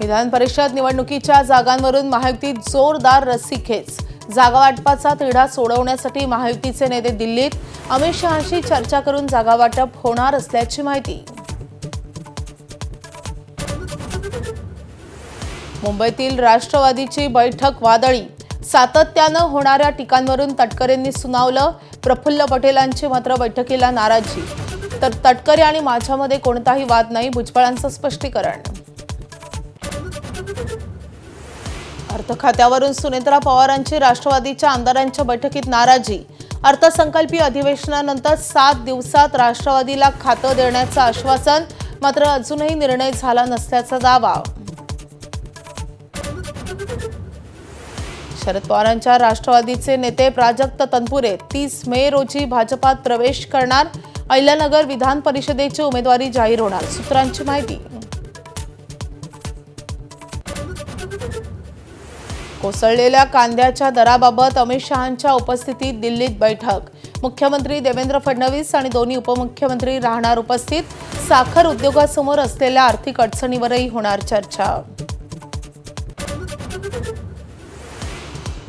विधान परिषद निवडणुकीच्या जागांवरून महायुतीत जोरदार रस्सीखेच। जागा वाटपाचा तिढा सोडवण्यासाठी महायुतीचे नेते दिल्लीत अमित शहांशी चर्चा करून जागा वाटप होणार असल्याची माहिती। मुंबईतील राष्ट्रवादीची बैठक वादळी। सातत्याने होणाऱ्या टीकांवरून तटकरेंनी सुनावलं। प्रफुल्ल पटेलांची मात्र बैठकीला नाराजी। तर तटकरे आणि माझ्यामध्ये कोणताही वाद नाही, भुजबळांचं स्पष्टीकरण। अर्थ खात्यावरून सुनेत्रा पवारांची राष्ट्रवादीच्या आमदारांच्या बैठकीत नाराजी। अर्थसंकल्पीय अधिवेशनानंतर 7 दिवसात राष्ट्रवादीला खातं देण्याचं आश्वासन, मात्र अजूनही निर्णय झाला नसल्याचा दावा। शरद पवारांच्या राष्ट्रवादीचे नेते प्राजक्त तनपुरे 30 मे रोजी भाजपात प्रवेश करणार। अहिल्यानगर विधान परिषदेची उमेदवारी जाहीर होणार, सूत्रांची माहिती। कोसळलेल्या कांद्याच्या दराबाबत अमित शहांच्या उपस्थितीत दिल्लीत बैठक। मुख्यमंत्री देवेंद्र फडणवीस आणि दोन्ही उपमुख्यमंत्री राहणार उपस्थित। साखर उद्योगासमोर असलेल्या आर्थिक अडचणीवरही होणार चर्चा।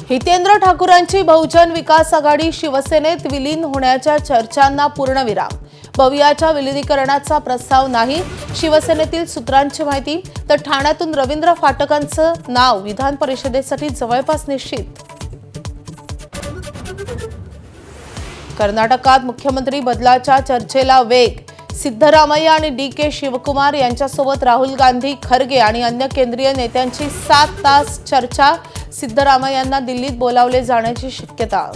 हितेंद्र ठाकूरांची बहुजन विकास आघाडी शिवसेनेत विलीन होण्याच्या चर्चांना पूर्णविराम। भवियाच्या विलीनीकरणाचा प्रस्ताव नाही, शिवसेनेतील सूत्रांची माहिती। तर ठाण्यातून रवींद्र फाटकांचं नाव विधान परिषदेसाठी जवळपास निश्चित। कर्नाटकात मुख्यमंत्री बदलाच्या चर्चेला वेग। सिद्धरामय्या आणि DK शिवकुमार यांच्यासोबत राहुल गांधी, खरगे आणि अन्य केंद्रीय नेत्यांची 7 तास चर्चा। सिद्धरामय्यांना दिल्लीत बोलावले जाण्याची शक्यता।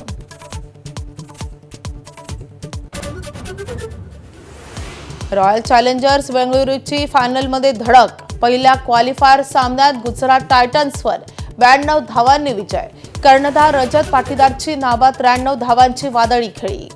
रॉयल चॅलेंजर्स बेंगळुरूची फायनलमध्ये धडक। पहिल्या क्वालिफायर सामन्यात गुजरात टायटन्सवर 92 धावांनी विजय। कर्णधार रजत पाटीदारची नाबाद 93 धावांची वादळी खेळी।